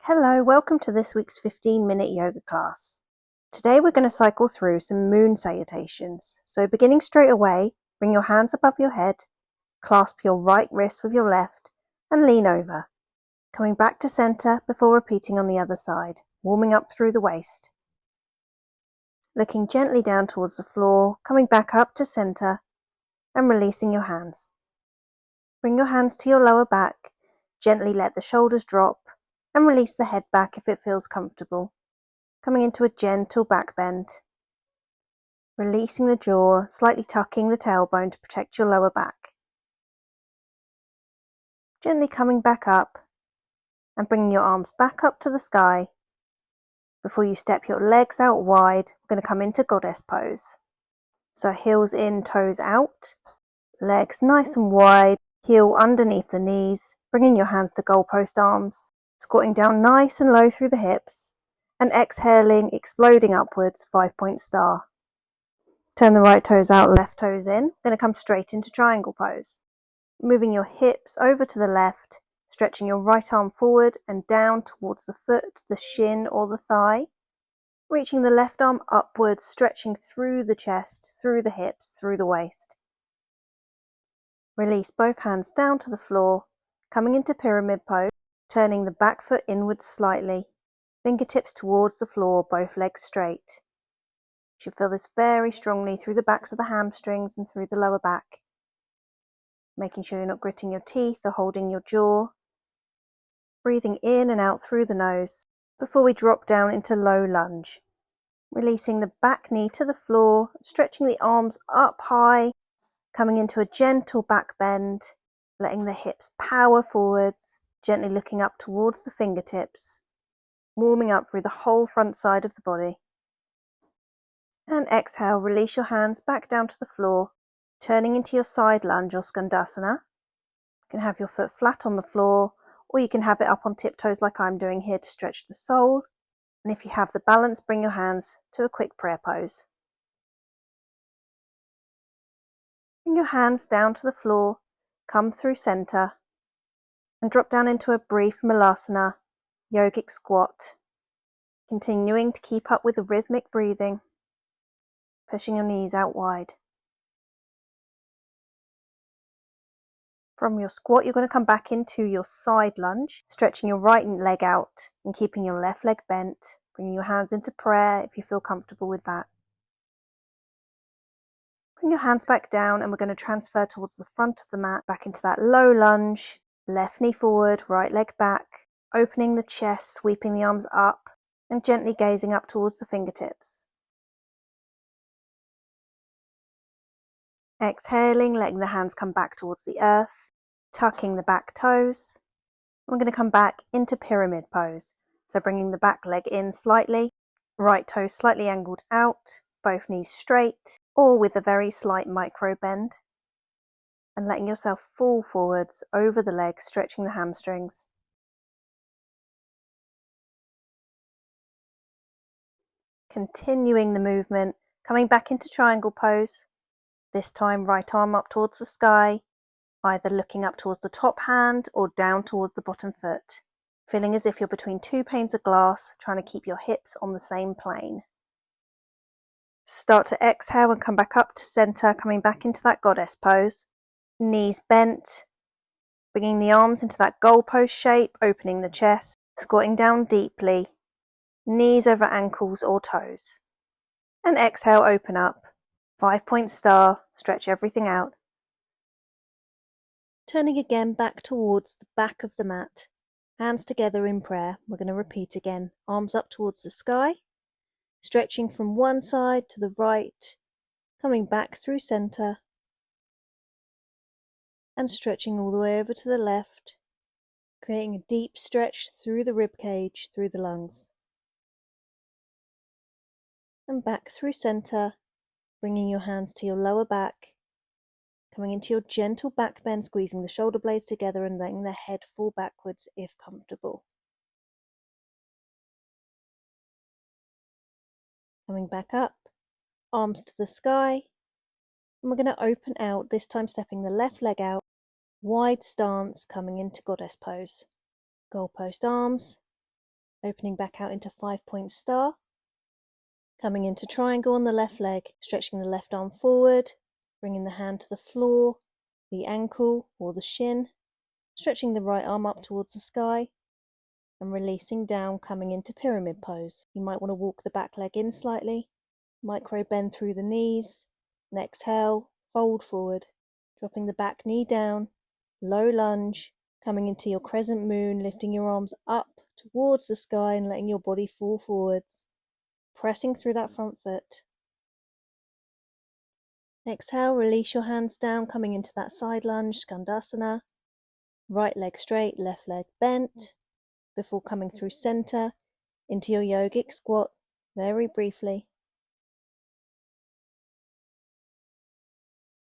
Hello, welcome to this week's 15-minute yoga class. Today we're going to cycle through some moon salutations. So beginning straight away, bring your hands above your head, clasp your right wrist with your left and lean over. Coming back to center before repeating on the other side, warming up through the waist. Looking gently down towards the floor, coming back up to center and releasing your hands. Bring your hands to your lower back, gently let the shoulders drop and release the head back if it feels comfortable, coming into a gentle back bend. Releasing the jaw, slightly tucking the tailbone to protect your lower back. Gently coming back up and bringing your arms back up to the sky. Before you step your legs out wide, we're going to come into goddess pose. So heels in, toes out, legs nice and wide, heel underneath the knees, bringing your hands to goalpost arms, squatting down nice and low through the hips, and exhaling, exploding upwards, 5-point star. Turn the right toes out, left toes in. We're going to come straight into triangle pose. Moving your hips over to the left, stretching your right arm forward and down towards the foot, the shin or the thigh. Reaching the left arm upwards, stretching through the chest, through the hips, through the waist. Release both hands down to the floor, coming into pyramid pose, turning the back foot inwards slightly, fingertips towards the floor, both legs straight. You should feel this very strongly through the backs of the hamstrings and through the lower back. Making sure you're not gritting your teeth or holding your jaw. Breathing in and out through the nose before we drop down into low lunge. Releasing the back knee to the floor, stretching the arms up high, coming into a gentle back bend, letting the hips power forwards, gently looking up towards the fingertips, warming up through the whole front side of the body. And exhale, release your hands back down to the floor, turning into your side lunge or skandasana. You can have your foot flat on the floor, or you can have it up on tiptoes like I'm doing here to stretch the sole. And if you have the balance, bring your hands to a quick prayer pose. Bring your hands down to the floor, come through center, and drop down into a brief malasana, yogic squat. Continuing to keep up with the rhythmic breathing, pushing your knees out wide. From your squat, you're going to come back into your side lunge, stretching your right leg out and keeping your left leg bent, bringing your hands into prayer if you feel comfortable with that. Bring your hands back down and we're going to transfer towards the front of the mat, back into that low lunge, left knee forward, right leg back, opening the chest, sweeping the arms up and gently gazing up towards the fingertips. Exhaling, letting the hands come back towards the earth, tucking the back toes. We're going to come back into pyramid pose. So bringing the back leg in slightly, right toe slightly angled out, both knees straight, or with a very slight micro bend. And letting yourself fall forwards over the legs, stretching the hamstrings. Continuing the movement, coming back into triangle pose. This time right arm up towards the sky, either looking up towards the top hand or down towards the bottom foot, feeling as if you're between two panes of glass, trying to keep your hips on the same plane. Start to exhale and come back up to center, coming back into that goddess pose. Knees bent, bringing the arms into that goalpost shape, opening the chest, squatting down deeply, knees over ankles or toes. And exhale, open up. 5-point star, stretch everything out. Turning again back towards the back of the mat, hands together in prayer. We're going to repeat again. Arms up towards the sky, stretching from one side to the right, coming back through center, and stretching all the way over to the left, creating a deep stretch through the rib cage, through the lungs. And back through center, bringing your hands to your lower back, coming into your gentle back bend, squeezing the shoulder blades together and letting the head fall backwards if comfortable. Coming back up, arms to the sky, and we're going to open out, this time stepping the left leg out, wide stance, coming into goddess pose. Goalpost arms, opening back out into 5-point star, coming into triangle on the left leg, stretching the left arm forward, bringing the hand to the floor, the ankle or the shin, stretching the right arm up towards the sky, and releasing down, coming into pyramid pose. You might want to walk the back leg in slightly, micro bend through the knees, and exhale, fold forward, dropping the back knee down, low lunge, coming into your crescent moon, lifting your arms up towards the sky and letting your body fall forwards, pressing through that front foot. Exhale, release your hands down, coming into that side lunge, Skandasana. Right leg straight, left leg bent, before coming through center into your yogic squat very briefly.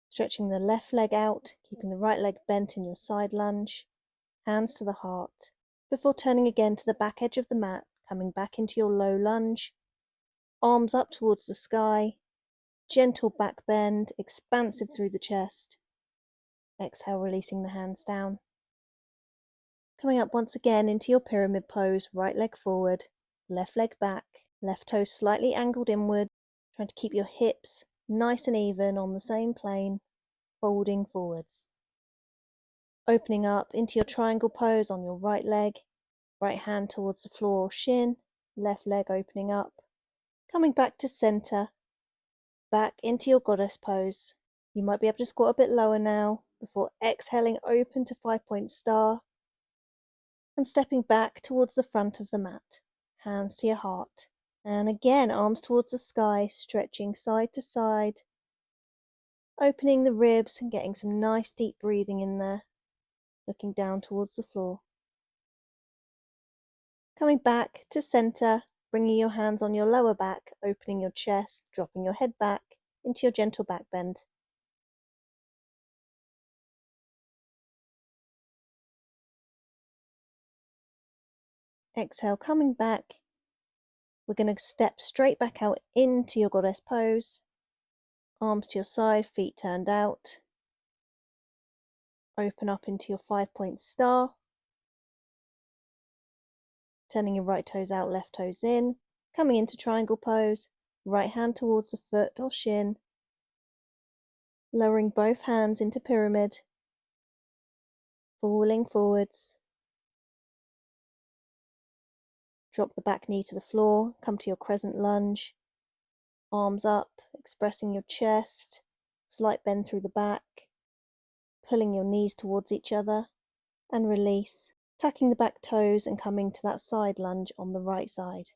Stretching the left leg out, keeping the right leg bent in your side lunge, hands to the heart, before turning again to the back edge of the mat, coming back into your low lunge, arms up towards the sky, gentle back bend, expansive through the chest. Exhale, releasing the hands down. Coming up once again into your pyramid pose, right leg forward, left leg back, left toe slightly angled inward, trying to keep your hips nice and even on the same plane, folding forwards. Opening up into your triangle pose on your right leg, right hand towards the floor or shin, left leg opening up, coming back to center, back into your goddess pose. You might be able to squat a bit lower now, before exhaling open to 5-point star, and stepping back towards the front of the mat, hands to your heart. And again, arms towards the sky, stretching side to side, opening the ribs and getting some nice deep breathing in there, looking down towards the floor. Coming back to center, bringing your hands on your lower back, opening your chest, dropping your head back into your gentle back bend. Exhale, coming back. We're going to step straight back out into your goddess pose. Arms to your side, feet turned out. Open up into your 5-point star. Turning your right toes out, left toes in. Coming into triangle pose. Right hand towards the foot or shin. Lowering both hands into pyramid. Falling forwards. Drop the back knee to the floor. Come to your crescent lunge. Arms up, expressing your chest. Slight bend through the back. Pulling your knees towards each other. And release. Tucking the back toes and coming to that side lunge on the right side.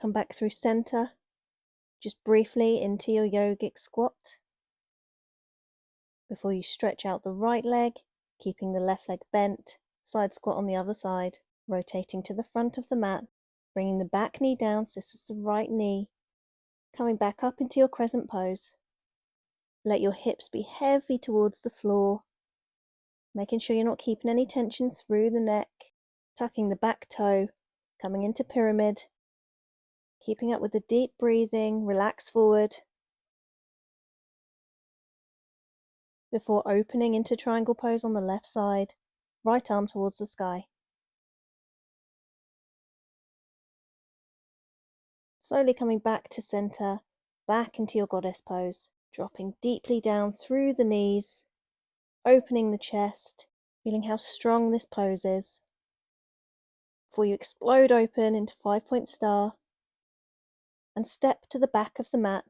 Come back through center, just briefly into your yogic squat. Before you stretch out the right leg, keeping the left leg bent, side squat on the other side, rotating to the front of the mat, bringing the back knee down, so this is the right knee, coming back up into your crescent pose. Let your hips be heavy towards the floor, making sure you're not keeping any tension through the neck, tucking the back toe, coming into pyramid, keeping up with the deep breathing, relax forward, before opening into triangle pose on the left side, right arm towards the sky. Slowly coming back to center, back into your goddess pose, dropping deeply down through the knees, opening the chest, feeling how strong this pose is. Before you explode open into 5-point star, and step to the back of the mat.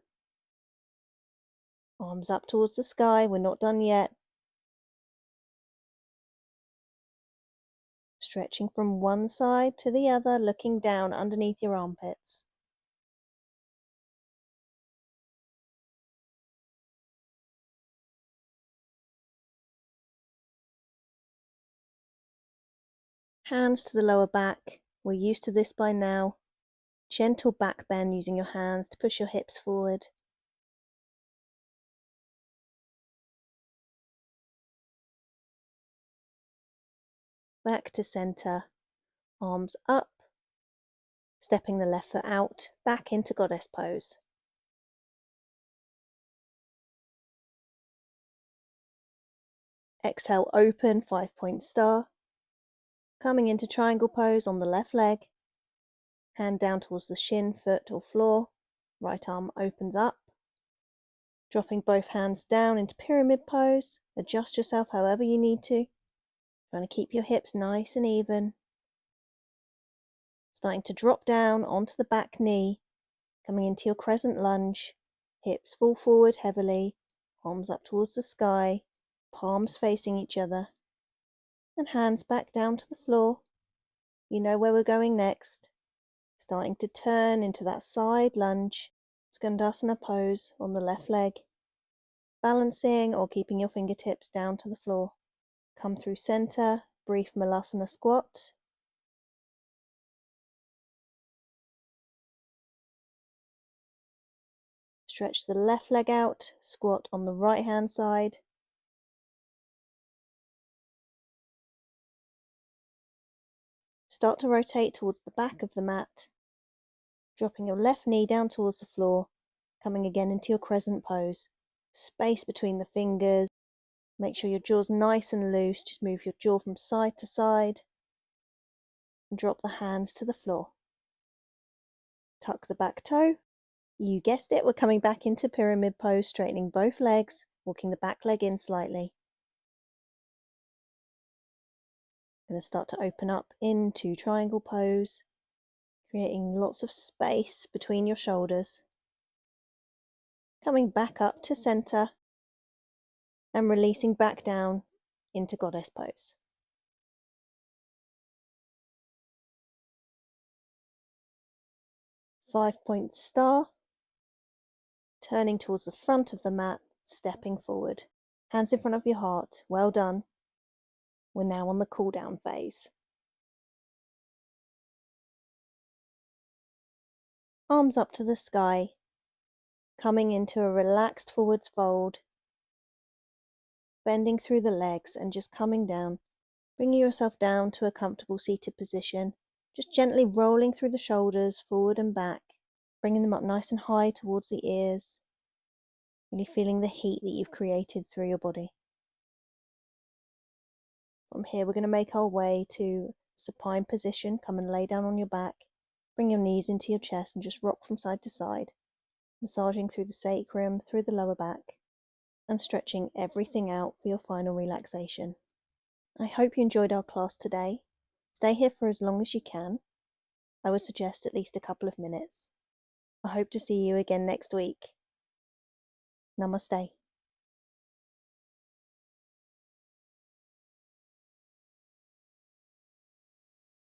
Arms up towards the sky, we're not done yet. Stretching from one side to the other, looking down underneath your armpits. Hands to the lower back, we're used to this by now. Gentle back bend using your hands to push your hips forward. Back to center, arms up, stepping the left foot out, back into goddess pose. Exhale, open, 5-point star. Coming into triangle pose on the left leg. Hand down towards the shin, foot or floor. Right arm opens up. Dropping both hands down into pyramid pose. Adjust yourself however you need to. Trying to keep your hips nice and even. Starting to drop down onto the back knee. Coming into your crescent lunge. Hips fall forward heavily. Arms up towards the sky. Palms facing each other. And hands back down to the floor. You know where we're going next. Starting to turn into that side lunge, Skandasana pose on the left leg. Balancing or keeping your fingertips down to the floor. Come through center, brief Malasana squat. Stretch the left leg out, squat on the right hand side. Start to rotate towards the back of the mat, dropping your left knee down towards the floor, coming again into your crescent pose. Space between the fingers. Make sure your jaw's nice and loose. Just move your jaw from side to side. And drop the hands to the floor. Tuck the back toe. You guessed it, we're coming back into pyramid pose, straightening both legs, walking the back leg in slightly. Going to start to open up into triangle pose, creating lots of space between your shoulders. Coming back up to center and releasing back down into goddess pose. Five-point star, turning towards the front of the mat, stepping forward. Hands in front of your heart, well done. We're now on the cool down phase. Arms up to the sky, coming into a relaxed forwards fold, bending through the legs and just coming down, bringing yourself down to a comfortable seated position, just gently rolling through the shoulders forward and back, bringing them up nice and high towards the ears, really feeling the heat that you've created through your body. From here we're going to make our way to supine position. Come and lay down on your back, bring your knees into your chest and just rock from side to side, massaging through the sacrum, through the lower back, and stretching everything out for your final relaxation. I hope you enjoyed our class today. Stay here for as long as you can. I would suggest at least a couple of minutes. I hope to see you again next week. Namaste.